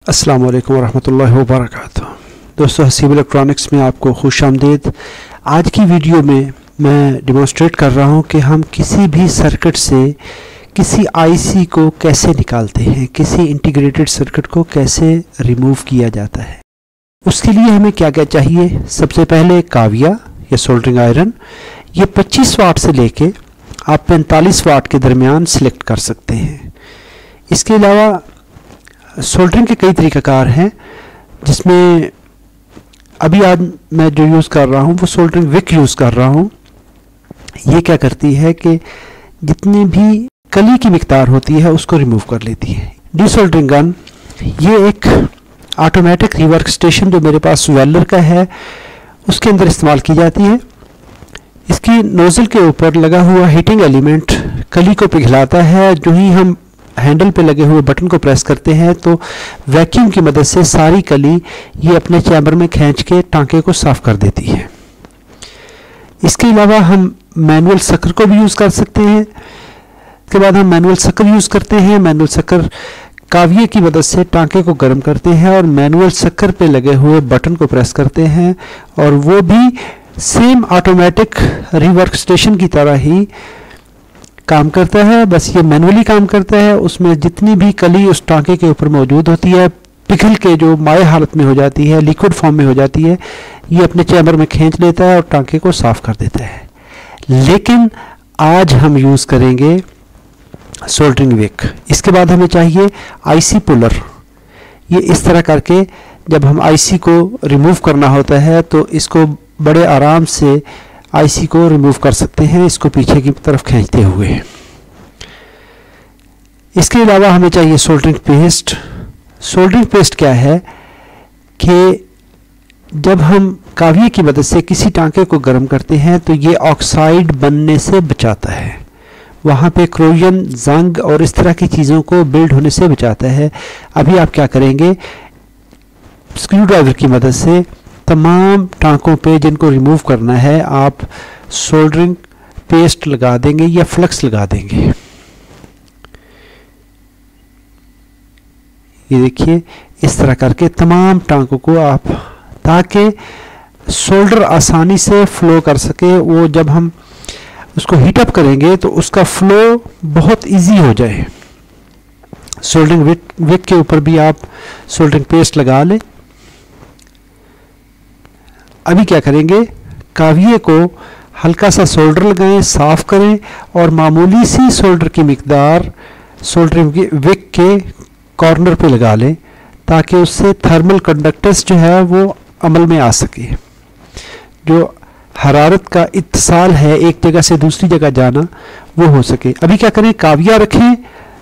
अस्सलाम वालेकुम वरहमतुल्लाहि वबरकातुहू। दोस्तों, हसीब इलेक्ट्रॉनिक्स में आपको खुश आमदीद। आज की वीडियो में मैं डिमॉन्स्ट्रेट कर रहा हूं कि हम किसी भी सर्किट से किसी आईसी को कैसे निकालते हैं, किसी इंटीग्रेटेड सर्किट को कैसे रिमूव किया जाता है। उसके लिए हमें क्या क्या चाहिए। सबसे पहले काविया या सोल्डरिंग आयरन, ये 25 वाट से लेके आप 45 वाट के दरमियान सिलेक्ट कर सकते हैं। इसके अलावा सोल्डरिंग के कई तरीक़ाकार हैं, जिसमें अभी आज मैं जो यूज़ कर रहा हूँ वो सोल्डरिंग विक यूज़ कर रहा हूँ। ये क्या करती है कि जितनी भी कली की मिकदार होती है उसको रिमूव कर लेती है। डीसोल्डरिंग गन, ये एक ऑटोमेटिक रिवर्क स्टेशन जो मेरे पास वेलर का है उसके अंदर इस्तेमाल की जाती है। इसकी नोज़ल के ऊपर लगा हुआ हीटिंग एलिमेंट कली को पिघलाता है। जो ही हम हैंडल पे लगे हुए बटन को प्रेस करते हैं तो वैक्यूम की मदद से सारी कली ये अपने चैम्बर में खींच के टांके को साफ कर देती है। इसके अलावा हम मैनुअल सकर को भी यूज़ कर सकते हैं। इसके बाद हम मैनुअल सकर यूज़ करते हैं। मैनुअल सकर काविये की मदद से टांके को गर्म करते हैं और मैनुअल सकर पे लगे हुए बटन को प्रेस करते हैं, और वो भी सेम ऑटोमेटिक रिवर्क स्टेशन की तरह ही काम करता है। बस ये मैनुअली काम करता है। उसमें जितनी भी कली उस टांके के ऊपर मौजूद होती है पिघल के जो माए हालत में हो जाती है, लिक्विड फॉर्म में हो जाती है, ये अपने चैम्बर में खींच लेता है और टांके को साफ कर देता है। लेकिन आज हम यूज़ करेंगे सोल्डरिंग विक। इसके बाद हमें चाहिए आईसी पुलर। ये इस तरह करके जब हम आईसी को रिमूव करना होता है तो इसको बड़े आराम से आईसी को रिमूव कर सकते हैं, इसको पीछे की तरफ खींचते हुए। इसके अलावा हमें चाहिए सोल्डरिंग पेस्ट। सोल्डरिंग पेस्ट क्या है कि जब हम काविये की मदद से किसी टांके को गर्म करते हैं तो ये ऑक्साइड बनने से बचाता है, वहाँ पे क्रोजन, जंग और इस तरह की चीज़ों को बिल्ड होने से बचाता है। अभी आप क्या करेंगे, स्क्रू ड्राइवर की मदद से तमाम टांकों पे जिनको रिमूव करना है आप सोल्डरिंग पेस्ट लगा देंगे या फ्लक्स लगा देंगे। ये देखिए, इस तरह करके तमाम टांकों को आप, ताकि सोल्डर आसानी से फ्लो कर सके। वो जब हम उसको हीट अप करेंगे तो उसका फ्लो बहुत इजी हो जाए। सोल्डरिंग विक के ऊपर भी आप सोल्डरिंग पेस्ट लगा लें। अभी क्या करेंगे, काविये को हल्का सा सोल्डर लगाएं, साफ करें और मामूली सी सोल्डर की मिकदार सोल्डरिंग विक के कॉर्नर पे लगा लें, ताकि उससे थर्मल कंडक्टर्स जो है वो अमल में आ सके। जो हरारत का इत्तिसाल है एक जगह से दूसरी जगह जाना, वो हो सके। अभी क्या करें, काविया रखें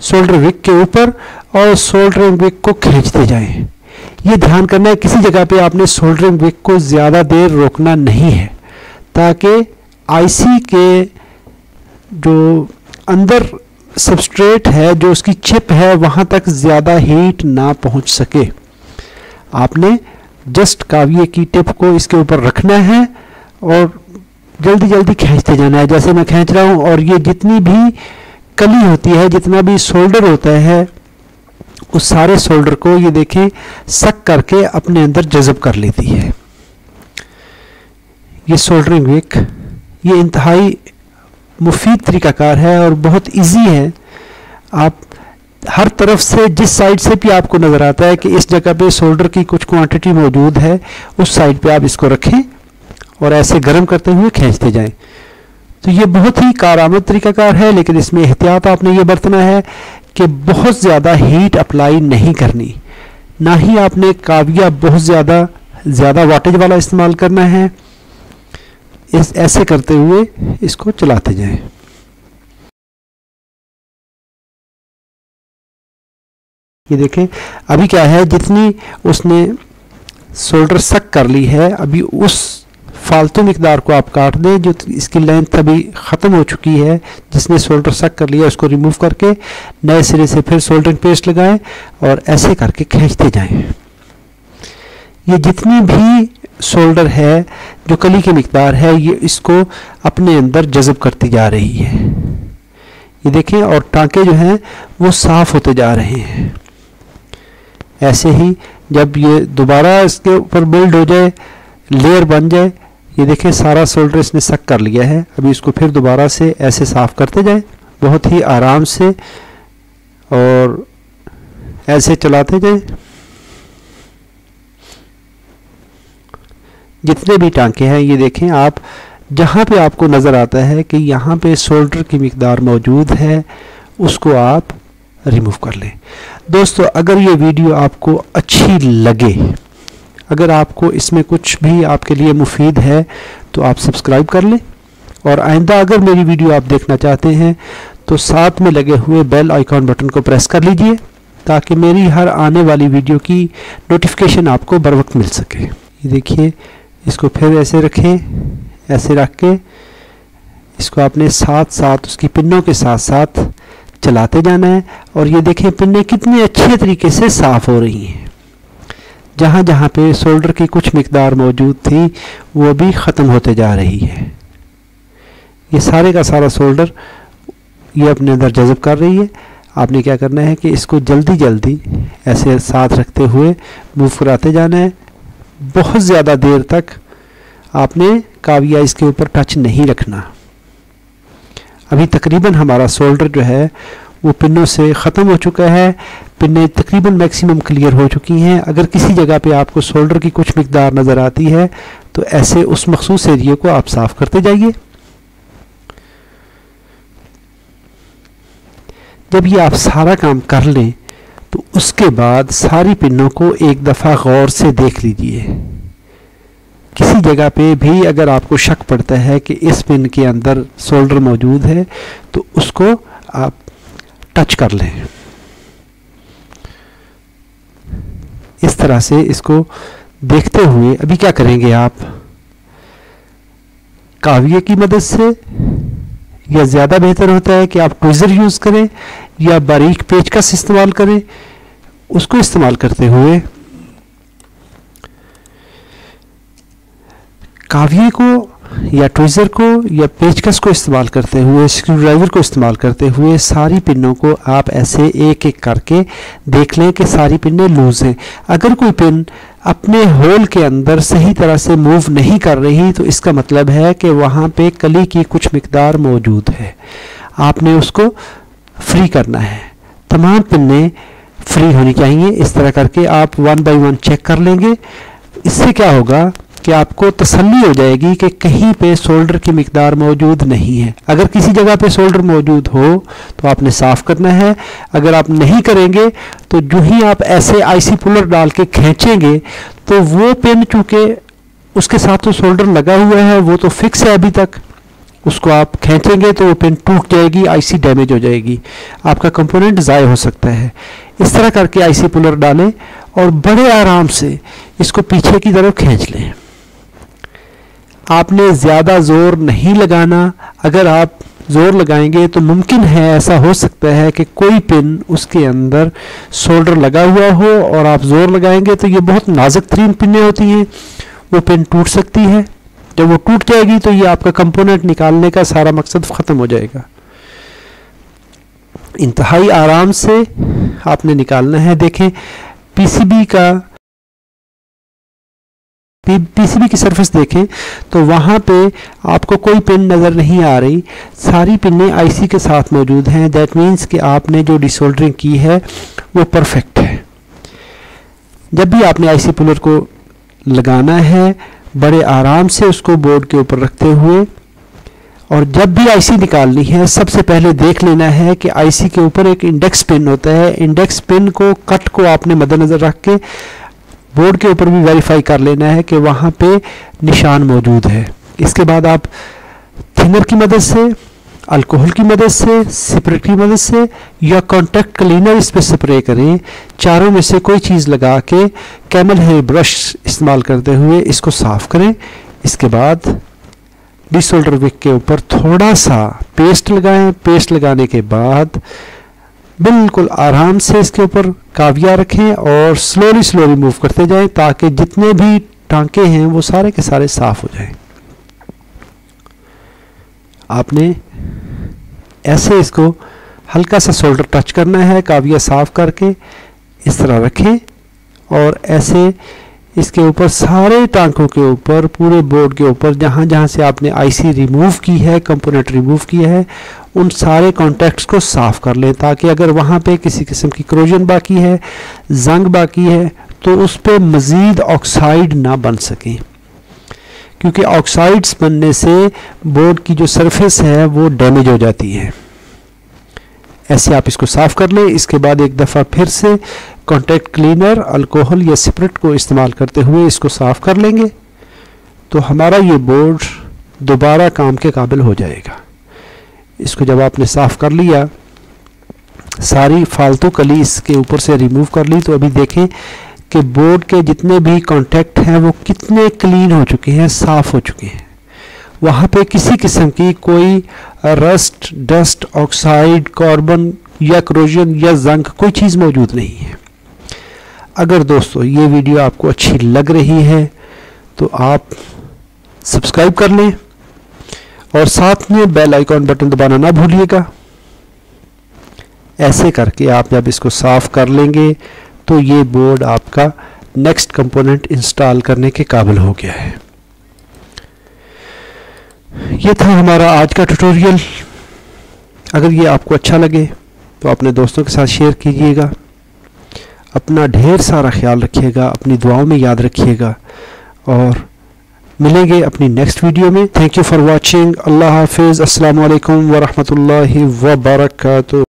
सोल्डर विक के ऊपर और सोल्डरिंग विक को खींचते जाएं। ये ध्यान करना है किसी जगह पे आपने सोल्डरिंग विक को ज़्यादा देर रोकना नहीं है, ताकि आईसी के जो अंदर सबस्ट्रेट है, जो उसकी चिप है, वहाँ तक ज़्यादा हीट ना पहुँच सके। आपने जस्ट काविये की टिप को इसके ऊपर रखना है और जल्दी जल्दी खींचते जाना है, जैसे मैं खींच रहा हूँ। और ये जितनी भी कली होती है, जितना भी सोल्डर होता है, उस सारे सोल्डर को ये देखें सक करके अपने अंदर जज़ब कर लेती है। ये सोल्डरिंग विक, ये इंतहाई मुफीद तरीक़ाकार है और बहुत इजी है। आप हर तरफ से, जिस साइड से भी आपको नज़र आता है कि इस जगह पे सोल्डर की कुछ क्वांटिटी मौजूद है, उस साइड पे आप इसको रखें और ऐसे गर्म करते हुए खींचते जाएं। तो ये बहुत ही कारआमद तरीक़ाकार है, लेकिन इसमें एहतियात आपने ये बरतना है कि बहुत ज़्यादा हीट अप्लाई नहीं करनी, ना ही आपने काविया बहुत ज़्यादा वाटेज वाला इस्तेमाल करना है। ऐसे करते हुए इसको चलाते जाएं। ये देखें, अभी क्या है, जितनी उसने सोल्डर सक कर ली है, अभी उस फालतू मिकदार को आप काट दें जो इसकी लेंथ अभी ख़त्म हो चुकी है। जिसने सोल्डर सक कर लिया उसको रिमूव करके नए सिरे से फिर सोल्डरिंग पेस्ट लगाएं और ऐसे करके खींचते जाएं। ये जितनी भी सोल्डर है, जो कली की मिकदार है, ये इसको अपने अंदर जज़ब करती जा रही है। ये देखें, और टांके जो हैं वो साफ़ होते जा रहे हैं। ऐसे ही जब ये दोबारा इसके ऊपर बिल्ड हो जाए, लेयर बन जाए, ये देखें सारा सोल्डर इसने सक कर लिया है। अभी इसको फिर दोबारा से ऐसे साफ़ करते जाए बहुत ही आराम से, और ऐसे चलाते जाए। जितने भी टांके हैं ये देखें आप, जहाँ पे आपको नज़र आता है कि यहाँ पे सोल्डर की मिकदार मौजूद है, उसको आप रिमूव कर लें। दोस्तों, अगर ये वीडियो आपको अच्छी लगे, अगर आपको इसमें कुछ भी आपके लिए मुफीद है, तो आप सब्सक्राइब कर लें, और आइंदा अगर मेरी वीडियो आप देखना चाहते हैं तो साथ में लगे हुए बेल आइकॉन बटन को प्रेस कर लीजिए, ताकि मेरी हर आने वाली वीडियो की नोटिफिकेशन आपको बर वक्त मिल सके। ये देखिए, इसको फिर ऐसे रखें, ऐसे रख के इसको आपने साथ साथ उसकी पिनों के साथ साथ चलाते जाना है। और ये देखें पिनें कितने अच्छे तरीके से साफ़ हो रही हैं। जहाँ जहाँ पे सोल्डर की कुछ मिकदार मौजूद थी वो भी ख़त्म होते जा रही है। ये सारे का सारा सोल्डर ये अपने अंदर जज़ब कर रही है। आपने क्या करना है कि इसको जल्दी जल्दी ऐसे साथ रखते हुए मूव कराते जाना है। बहुत ज़्यादा देर तक आपने काविया इसके ऊपर टच नहीं रखना। अभी तकरीबन हमारा सोल्डर जो है वो पिनों से ख़त्म हो चुका है। पिनें तकरीबन मैक्सिमम क्लियर हो चुकी हैं। अगर किसी जगह पे आपको सोल्डर की कुछ मिकदार नज़र आती है तो ऐसे उस मखसूस एरिया को आप साफ़ करते जाइए। जब ये आप सारा काम कर लें तो उसके बाद सारी पिनों को एक दफ़ा गौर से देख लीजिए। किसी जगह पे भी अगर आपको शक पड़ता है कि इस पिन के अंदर सोल्डर मौजूद है तो उसको आप टच कर लें। इस तरह से इसको देखते हुए अभी क्या करेंगे आप, काविये की मदद से, या ज़्यादा बेहतर होता है कि आप ट्विज़र यूज़ करें या बारीक पेचकस इस्तेमाल करें। उसको इस्तेमाल करते हुए काविये को या ट्विज़र को या पेचकस को इस्तेमाल करते हुए, स्क्रू ड्राइवर को इस्तेमाल करते हुए सारी पिनों को आप ऐसे एक एक करके देख लें कि सारी पिनें लूज़ हैं। अगर कोई पिन अपने होल के अंदर सही तरह से मूव नहीं कर रही तो इसका मतलब है कि वहाँ पे कली की कुछ मिकदार मौजूद है। आपने उसको फ्री करना है। तमाम पिनें फ्री होनी चाहिए। इस तरह करके आप 1 बाय 1 चेक कर लेंगे। इससे क्या होगा कि आपको तसल्ली हो जाएगी कि कहीं पे सोल्डर की मिकदार मौजूद नहीं है। अगर किसी जगह पे सोल्डर मौजूद हो तो आपने साफ़ करना है। अगर आप नहीं करेंगे तो जो ही आप ऐसे आईसी पुलर डाल के खींचेंगे तो वो पिन, चूँकि उसके साथ तो सोल्डर लगा हुआ है, वो तो फिक्स है अभी तक, उसको आप खींचेंगे तो वो पिन टूट जाएगी, आईसी डैमेज हो जाएगी, आपका कंपोनेंट ज़ाय हो सकता है। इस तरह करके आईसी पुलर डालें और बड़े आराम से इसको पीछे की तरफ खींच लें। आपने ज़्यादा ज़ोर नहीं लगाना। अगर आप ज़ोर लगाएंगे तो मुमकिन है, ऐसा हो सकता है कि कोई पिन उसके अंदर सोल्डर लगा हुआ हो और आप ज़ोर लगाएंगे तो ये बहुत नाजुक तरीन पिनें होती हैं, वो पिन टूट सकती है। जब वो टूट जाएगी तो ये आपका कंपोनेंट निकालने का सारा मकसद ख़त्म हो जाएगा। इंतहाई आराम से आपने निकालना है। देखें पीसीबी की सरफेस देखें तो वहाँ पे आपको कोई पिन नज़र नहीं आ रही। सारी पिनें आईसी के साथ मौजूद हैं। दैट मीन्स कि आपने जो डिसोल्डरिंग की है वो परफेक्ट है। जब भी आपने आईसी पुलर को लगाना है, बड़े आराम से उसको बोर्ड के ऊपर रखते हुए, और जब भी आईसी निकालनी है सबसे पहले देख लेना है कि आईसी के ऊपर एक इंडेक्स पिन होता है। इंडेक्स पिन को, कट को आपने मद्देनज़र रख के बोर्ड के ऊपर भी वेरीफाई कर लेना है कि वहाँ पे निशान मौजूद है। इसके बाद आप थिनर की मदद से, अल्कोहल की मदद से, स्प्रे की मदद से या कॉन्टैक्ट क्लीनर इस पर स्प्रे करें। चारों में से कोई चीज़ लगा के कैमल हेयर ब्रश इस्तेमाल करते हुए इसको साफ़ करें। इसके बाद डिसोल्डर विक के ऊपर थोड़ा सा पेस्ट लगाएं। पेस्ट लगाने के बाद बिल्कुल आराम से इसके ऊपर काविया रखें और स्लोली मूव करते जाएं ताकि जितने भी टांके हैं वो सारे के सारे साफ़ हो जाएं। आपने ऐसे इसको हल्का सा सोल्डर टच करना है, काविया साफ़ करके इस तरह रखें और ऐसे इसके ऊपर सारे टांकों के ऊपर, पूरे बोर्ड के ऊपर जहाँ जहाँ से आपने आईसी रिमूव की है, कंपोनेंट रिमूव किया है, उन सारे कॉन्टैक्ट्स को साफ़ कर लें, ताकि अगर वहाँ पे किसी किस्म की क्रोजन बाकी है, जंग बाकी है, तो उस पर मज़ीद ऑक्साइड ना बन सकें, क्योंकि ऑक्साइड्स बनने से बोर्ड की जो सरफेस है वो डैमेज हो जाती है। ऐसे आप इसको साफ़ कर लें। इसके बाद एक दफ़ा फिर से कॉन्टैक्ट क्लीनर, अल्कोहल या स्पिरिट को इस्तेमाल करते हुए इसको साफ़ कर लेंगे, तो हमारा ये बोर्ड दोबारा काम के काबिल हो जाएगा। इसको जब आपने साफ़ कर लिया, सारी फालतू कली इसके ऊपर से रिमूव कर ली, तो अभी देखें कि बोर्ड के जितने भी कॉन्टैक्ट हैं वो कितने क्लीन हो चुके हैं, साफ़ हो चुके हैं। वहाँ पे किसी किस्म की कोई रस्ट, डस्ट, ऑक्साइड, कार्बन या क्रोजन या जंग कोई चीज़ मौजूद नहीं है। अगर दोस्तों ये वीडियो आपको अच्छी लग रही है तो आप सब्सक्राइब कर लें और साथ में बेल आइकॉन बटन दबाना ना भूलिएगा। ऐसे करके आप जब इसको साफ़ कर लेंगे तो ये बोर्ड आपका नेक्स्ट कंपोनेंट इंस्टॉल करने के काबिल हो गया है। ये था हमारा आज का ट्यूटोरियल। अगर ये आपको अच्छा लगे तो अपने दोस्तों के साथ शेयर कीजिएगा। अपना ढेर सारा ख्याल रखिएगा, अपनी दुआओं में याद रखिएगा और मिलेंगे अपनी नेक्स्ट वीडियो में। Thank you for watching. अल्लाह हाफिज़। अस्सलामु अलैकुम व रहमतुल्लाहि व बरकातुहू।